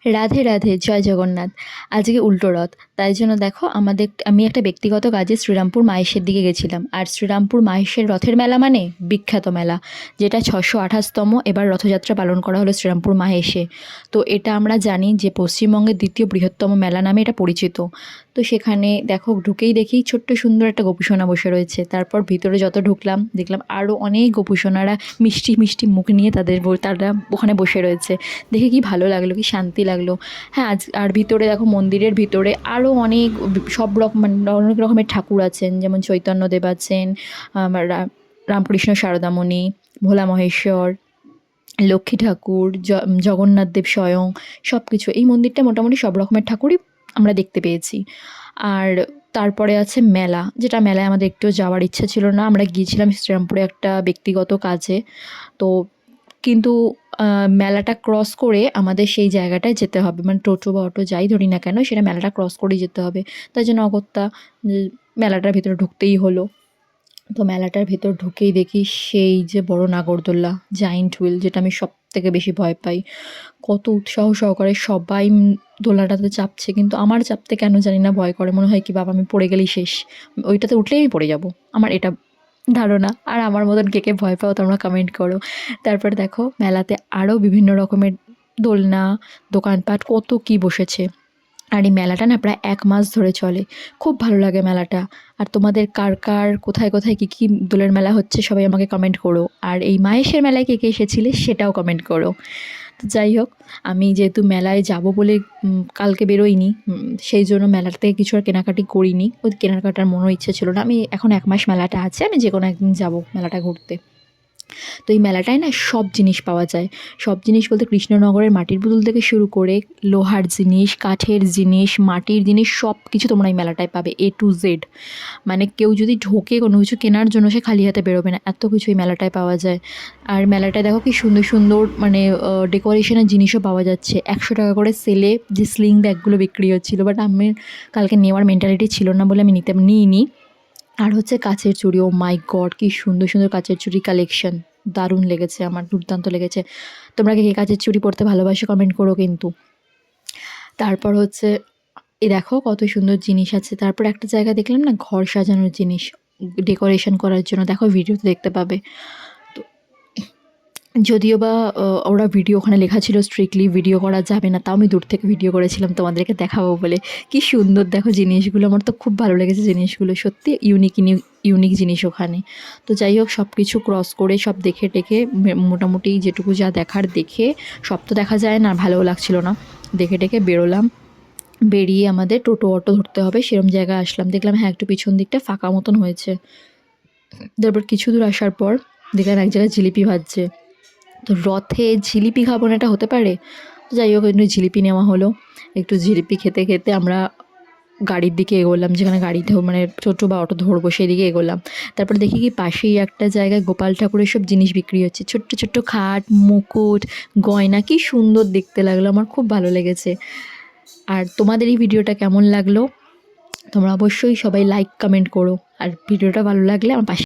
রাধে রাধে, জয় জগন্নাথ। আজকে উল্টো রথ, তাই জন্য দেখো আমি একটা ব্যক্তিগত কাজে শ্রীরামপুর মাহেশের দিকে গেছিলাম। আর শ্রীরামপুর মাহেশের রথের মেলা মানে বিখ্যাত মেলা, যেটা 628তম এবার রথযাত্রা পালন করা হলো শ্রীরামপুর মাহেশে। তো এটা আমরা জানি যে পশ্চিমবঙ্গের দ্বিতীয় বৃহত্তম মেলা নামে এটা পরিচিত। তো সেখানে দেখো ঢুকেই দেখি ছোট্ট সুন্দর একটা গোপুসোনা বসে রয়েছে। তারপর ভিতরে যত ঢুকলাম দেখলাম আরও অনেক গোপুসোনারা মিষ্টি মিষ্টি মুখ নিয়ে তারা ওখানে বসে রয়েছে। দেখে কি ভালো লাগলো, কি শান্তি লাগলো। হ্যাঁ, আর ভিতরে দেখো মন্দিরের ভিতরে আরও অনেক সব রকম মানে অনেক রকমের ঠাকুর আছেন, যেমন চৈতন্যদেব আছেন, রামকৃষ্ণ সারদামণি, ভোলা মহেশ্বর, লক্ষ্মী ঠাকুর, জগন্নাথ দেব স্বয়ং, সব কিছু। এই মন্দিরটা মোটামুটি সব রকমের ঠাকুরই আমরা দেখতে পেয়েছি। আর তারপরে আছে মেলা, যেটা মেলায় আমাদের একটু যাওয়ার ইচ্ছা ছিল না। আমরা গিয়েছিলাম শ্রীরামপুরে একটা ব্যক্তিগত কাজে। তো কিন্তু মেলাটা ক্রস করে আমাদের সেই জায়গাটায় যেতে হবে, মানে টোটো বা অটো যাই ধরি না কেন, সেটা মেলাটা ক্রস করেই যেতে হবে। তাই জন্য অগত্যা যে মেলাটার ভিতরে ঢুকতেই হলো। তো মেলাটার ভেতর ঢুকেই দেখি সেই যে বড় নাগরদোল্লা, জায়ান্ট হুইল, যেটা আমি সবথেকে বেশি ভয় পাই। কত উৎসাহ সহকারে সবাই দোলনাটাতে চাপছে, কিন্তু আমার চাপতে কেন জানি না ভয় করে। মনে হয় কি বাবা আমি পড়ে গেলেই শেষ, ওইটাতে উঠলেই আমি পড়ে যাব, আমার এটা ধারণা। আর আমার মতন কে কে ভয় পাও তোমরা কমেন্ট করো। তারপর দেখো মেলাতে আরও বিভিন্ন রকমের দোলনা, দোকানপাট, কত কি বসেছে। আর এই মেলাটা না প্রায় 1 মাস ধরে চলে। খুব ভালো লাগে মেলাটা। আর তোমাদের কার কার কোথায় কোথায় কী কী দোলের মেলা হচ্ছে সবাই আমাকে কমেন্ট করো। আর এই মাহেশের মেলায় কে কে এসেছিলে সেটাও কমেন্ট করো। তো যাই হোক, আমি যেহেতু মেলায় যাব বলে কালকে বেরোইনি, সেই জন্য মেলার থেকে কিছু আর কেনাকাটি করিনি। ওই কেনাকাটার মনও ইচ্ছে ছিল না। আমি এখন 1 মাস মেলাটা আছে, আমি যে কোনো একদিন যাব মেলাটা ঘুরতে। তো এই মেলাটায় না সব জিনিস পাওয়া যায়। সব জিনিস বলতে কৃষ্ণনগরের মাটির পুতুল থেকে শুরু করে লোহার জিনিস, কাঠের জিনিস, মাটির জিনিস, সব কিছু তোমরা এই মেলাটায় পাবে, A to Z। মানে কেউ যদি ঢোকে কোনো কিছু কেনার জন্য, সে খালি হাতে বেরোবে না, এত কিছু এই মেলাটায় পাওয়া যায়। আর মেলাটায় দেখো কি সুন্দর সুন্দর মানে ডেকোরেশনের জিনিসও পাওয়া যাচ্ছে। 100 টাকা করে সেলে যে স্লিং ব্যাগগুলো বিক্রি হচ্ছিলো, বাট আমার কালকে নেওয়ার মেন্টালিটি ছিল না বলে আমি নিইনি। আর হচ্ছে কাচের চুড়ি, ও মাই গড কি সুন্দর সুন্দর কাচের চুড়ি কালেকশন, দারুণ লেগেছে আমার, দুর্দান্ত লেগেছে। তোমরা কে কাচের চুড়ি পরতে ভালোবাসো কমেন্ট করো কিন্তু। তারপর হচ্ছে এই দেখো কত সুন্দর জিনিস আছে। তারপর একটা জায়গা দেখলাম না ঘর সাজানোর জিনিস, ডেকোরেশন করার জন্য, দেখো ভিডিওতে দেখতে পাবে। তো যদিও বা ওরা ভিডিও ওখানে লেখা ছিল স্ট্রিক্টলি ভিডিও করা যাবে না, তাও আমি দূর থেকে ভিডিও করেছিলাম তোমাদেরকে দেখাবো বলে। কি সুন্দর দেখো জিনিসগুলো, আমার তো খুব ভালো লেগেছে জিনিসগুলো, সত্যি ইউনিক জিনিস ওখানে। তো যাই হোক, সব কিছু ক্রস করে সব দেখে টেখে মোটামুটি যেটুকু যা দেখার দেখে, সব তো দেখা যায় না, ভালোও লাগছিল না, দেখে টেখে বেরোলাম। বেরিয়ে আমাদের টোটো অটো ধরতে হবে, সেরম জায়গায় আসলাম। দেখলাম হ্যাঁ একটু পিছন দিকটা ফাঁকা মতন হয়েছে। তারপর কিছু দূর আসার পর দেখলাম এক জায়গায় জিলিপি ভাজছে। তো রথে জিলিপি খাবো না, এটা হতে পারে? যাই হোক, একটু জিলিপি নেওয়া হলো। একটু জিলিপি খেতে খেতে আমরা গাড়ির দিকে এগোলাম, যেখানে মানে টোটো বা অটো ধরবো সেই দিকে এগোলাম। তারপর দেখি কি পাশেই একটা জায়গায় গোপাল ঠাকুরের সব জিনিস বিক্রি হচ্ছে, ছোট্ট ছোট্ট খাট, মুকুট, গয়না, কি সুন্দর দেখতে লাগলো, আমার খুব ভালো লেগেছে। আর তোমাদের এই ভিডিওটা কেমন লাগলো তোমরা অবশ্যই সবাই লাইক কমেন্ট করো। আর ভিডিওটা ভালো লাগলে আমার পাশে